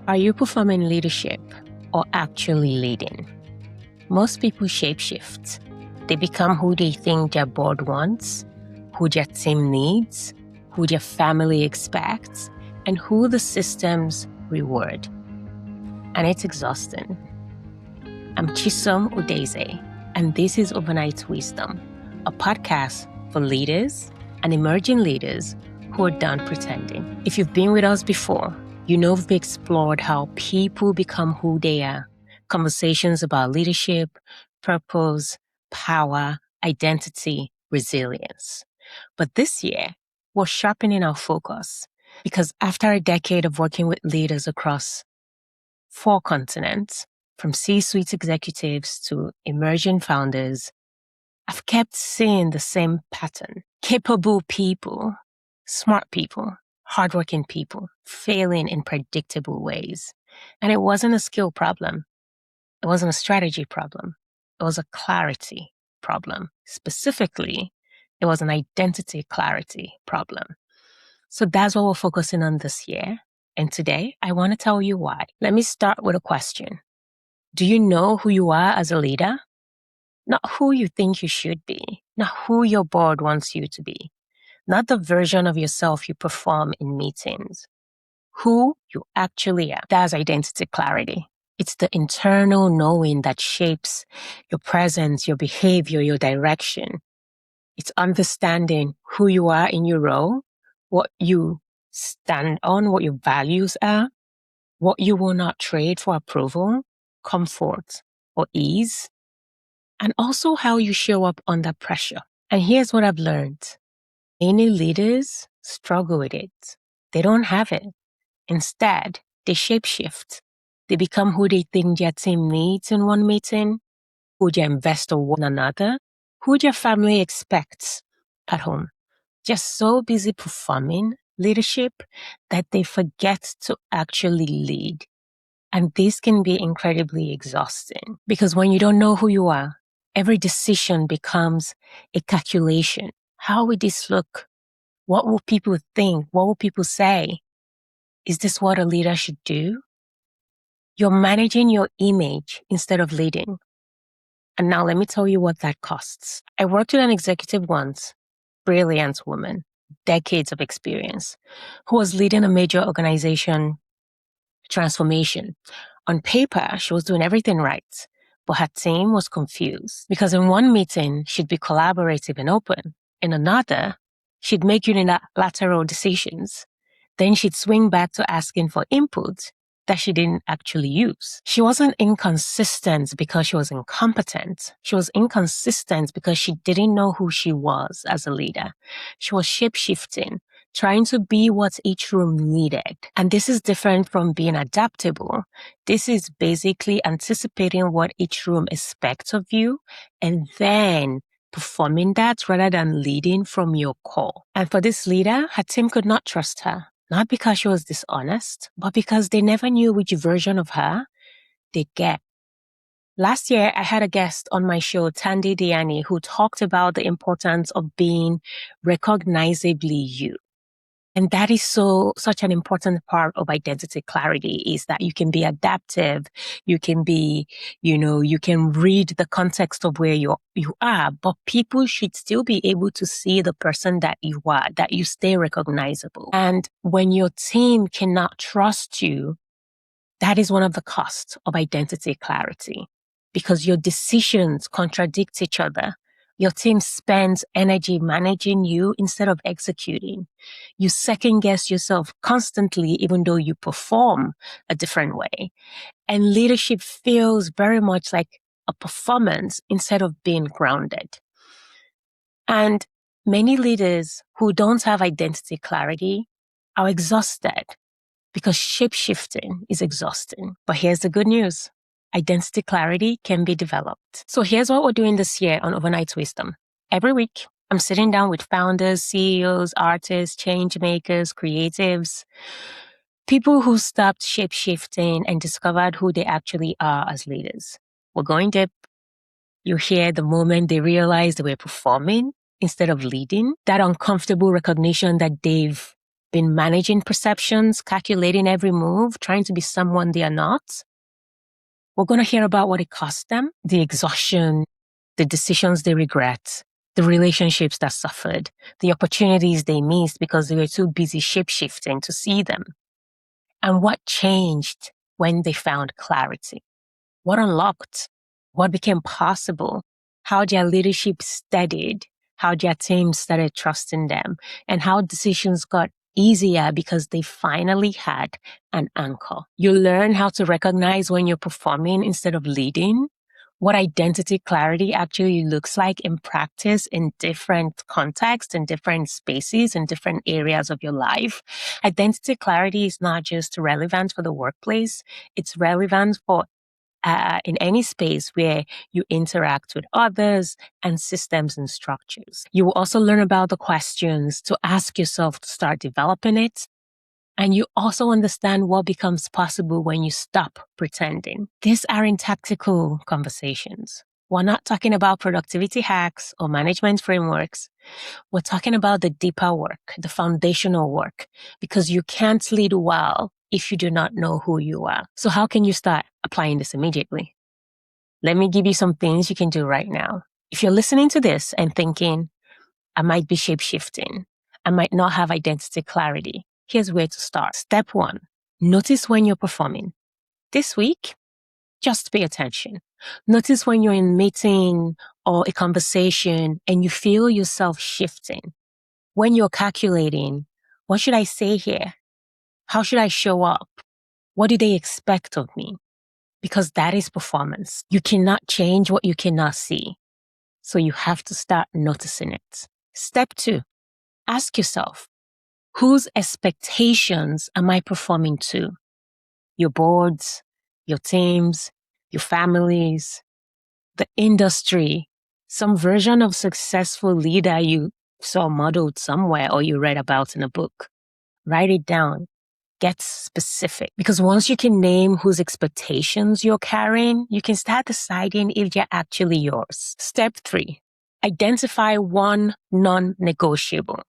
Are you performing leadership or actually leading? Most people shapeshift. They become who they think their board wants, who their team needs, who their family expects, and who the systems reward. And it's exhausting. I'm Chisom Udeze, and this is Overnight Wisdom, a podcast for leaders and emerging leaders who are done pretending. If you've been with us before, you know we've explored how people become who they are. Conversations about leadership, purpose, power, identity, resilience. But this year, we're sharpening our focus because after a decade of working with leaders across 4 continents, from C-suite executives to emerging founders, I've kept seeing the same pattern. Capable people, smart people, hardworking people, failing in predictable ways. And it wasn't a skill problem. It wasn't a strategy problem. It was a clarity problem. Specifically, it was an identity clarity problem. So that's what we're focusing on this year. And today, I want to tell you why. Let me start with a question. Do you know who you are as a leader? Not who you think you should be, not who your board wants you to be, not the version of yourself you perform in meetings. Who you actually are. That's identity clarity. It's the internal knowing that shapes your presence, your behavior, your direction. It's understanding who you are in your role, what you stand on, what your values are, what you will not trade for approval, comfort, or ease, and also how you show up under pressure. And here's what I've learned. Many leaders struggle with it. They don't have it. Instead, they shapeshift. They become who they think their team needs in one meeting, who their investor wants in another, who their family expects at home. Just so busy performing leadership that they forget to actually lead. And this can be incredibly exhausting because when you don't know who you are, every decision becomes a calculation. How will this look? What will people think? What will people say? Is this what a leader should do? You're managing your image instead of leading. And now let me tell you what that costs. I worked with an executive once, brilliant woman, decades of experience, who was leading a major organization transformation. On paper, she was doing everything right, but her team was confused because in one meeting, she'd be collaborative and open. In another, she'd make unilateral decisions. Then she'd swing back to asking for input that she didn't actually use. She wasn't inconsistent because she was incompetent. She was inconsistent because she didn't know who she was as a leader. She was shape-shifting, trying to be what each room needed. And this is different from being adaptable. This is basically anticipating what each room expects of you and then performing that rather than leading from your core. And for this leader, her team could not trust her. Not because she was dishonest, but because they never knew which version of her they'd get. Last year, I had a guest on my show, Tandy Diani, who talked about the importance of being recognizably you. And that is such an important part of identity clarity is that you can be adaptive. You can be, you can read the context of where you are, but people should still be able to see the person that you are, that you stay recognizable. And when your team cannot trust you, that is one of the costs of identity clarity because your decisions contradict each other. Your team spends energy managing you instead of executing. You second guess yourself constantly, even though you perform a different way. And leadership feels very much like a performance instead of being grounded. And many leaders who don't have identity clarity are exhausted because shape-shifting is exhausting. But here's the good news. Identity clarity can be developed. So here's what we're doing this year on Overnight Wisdom. Every week, I'm sitting down with founders, CEOs, artists, change makers, creatives, people who stopped shape-shifting and discovered who they actually are as leaders. We're going deep. You hear the moment they realize they were performing instead of leading, that uncomfortable recognition that they've been managing perceptions, calculating every move, trying to be someone they are not. We're going to hear about what it cost them, the exhaustion, the decisions they regret, the relationships that suffered, the opportunities they missed because they were too busy shapeshifting to see them, and what changed when they found clarity. What unlocked? What became possible? How their leadership steadied? How their team started trusting them? And how decisions got easier because they finally had an anchor. You learn how to recognize when you're performing instead of leading, what identity clarity actually looks like in practice in different contexts, in different spaces, in different areas of your life. Identity clarity is not just relevant for the workplace, it's relevant for in any space where you interact with others and systems and structures. You will also learn about the questions to ask yourself to start developing it. And you also understand what becomes possible when you stop pretending. These aren't tactical conversations. We're not talking about productivity hacks or management frameworks. We're talking about the deeper work, the foundational work, because you can't lead well if you do not know who you are. So how can you start applying this immediately? Let me give you some things you can do right now. If you're listening to this and thinking, I might be shapeshifting, I might not have identity clarity, here's where to start. Step 1, notice when you're performing. This week, just pay attention. Notice when you're in a meeting or a conversation and you feel yourself shifting. When you're calculating, what should I say here? How should I show up? What do they expect of me? Because that is performance. You cannot change what you cannot see. So you have to start noticing it. Step 2, ask yourself, whose expectations am I performing to? Your boards, your teams, your families, the industry, some version of successful leader you saw modeled somewhere or you read about in a book. Write it down. Get specific. Because once you can name whose expectations you're carrying, you can start deciding if they're actually yours. Step 3, identify one non-negotiable.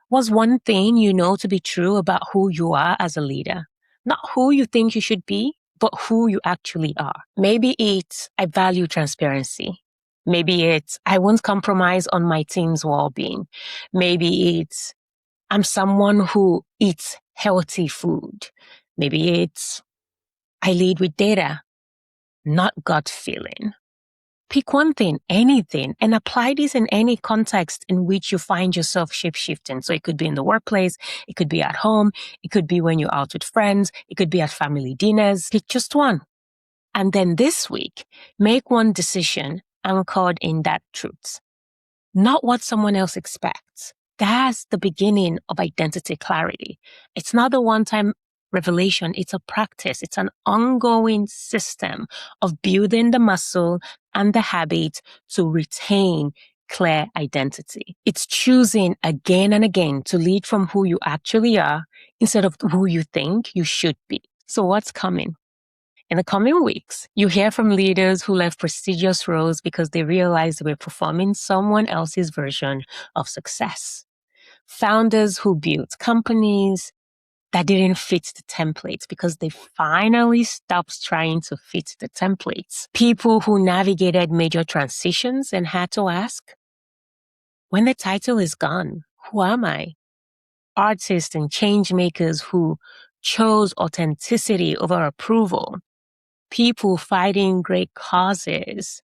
What's one thing you know to be true about who you are as a leader? Not who you think you should be, but who you actually are. Maybe it's, I value transparency. Maybe it's, I won't compromise on my team's well-being. Maybe it's, I'm someone who eats healthy food. Maybe it's, I lead with data, not gut feeling. Pick one thing, anything, and apply this in any context in which you find yourself shapeshifting. So it could be in the workplace, it could be at home, it could be when you're out with friends, it could be at family dinners. Pick just one. And then this week, make one decision anchored in that truth, not what someone else expects. That's the beginning of identity clarity. It's not a one-time revelation. It's a practice. It's an ongoing system of building the muscle and the habit to retain clear identity. It's choosing again and again to lead from who you actually are instead of who you think you should be. So what's coming? In the coming weeks, you hear from leaders who left prestigious roles because they realized they were performing someone else's version of success. Founders who built companies that didn't fit the templates because they finally stopped trying to fit the templates. People who navigated major transitions and had to ask, when the title is gone, who am I? Artists and change makers who chose authenticity over approval. People fighting great causes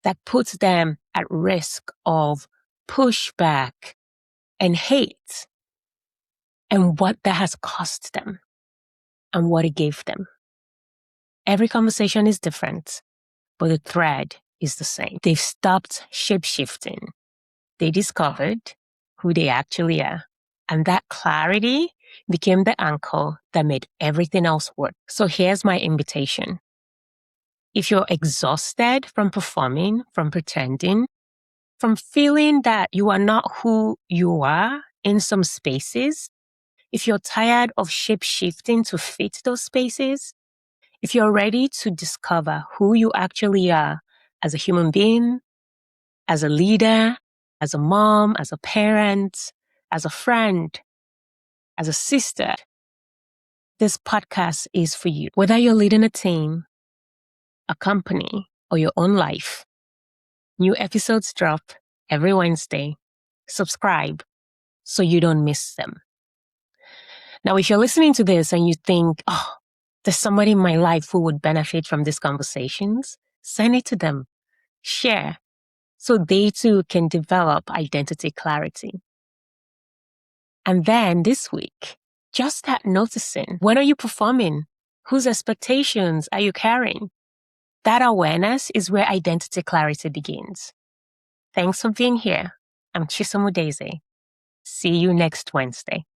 that puts them at risk of pushback and hate, and what that has cost them and what it gave them. Every conversation is different, but the thread is the same. They've stopped shapeshifting. They discovered who they actually are. And that clarity became the anchor that made everything else work. So here's my invitation. If you're exhausted from performing, from pretending, from feeling that you are not who you are in some spaces, if you're tired of shape-shifting to fit those spaces, if you're ready to discover who you actually are as a human being, as a leader, as a mom, as a parent, as a friend, as a sister, this podcast is for you. Whether you're leading a team, a company, or your own life, new episodes drop every Wednesday. Subscribe so you don't miss them. Now, if you're listening to this and you think, oh, there's somebody in my life who would benefit from these conversations, send it to them. Share so they too can develop identity clarity. And then this week, just start noticing, when are you performing? Whose expectations are you carrying? That awareness is where identity clarity begins. Thanks for being here. I'm Chisom. See you next Wednesday.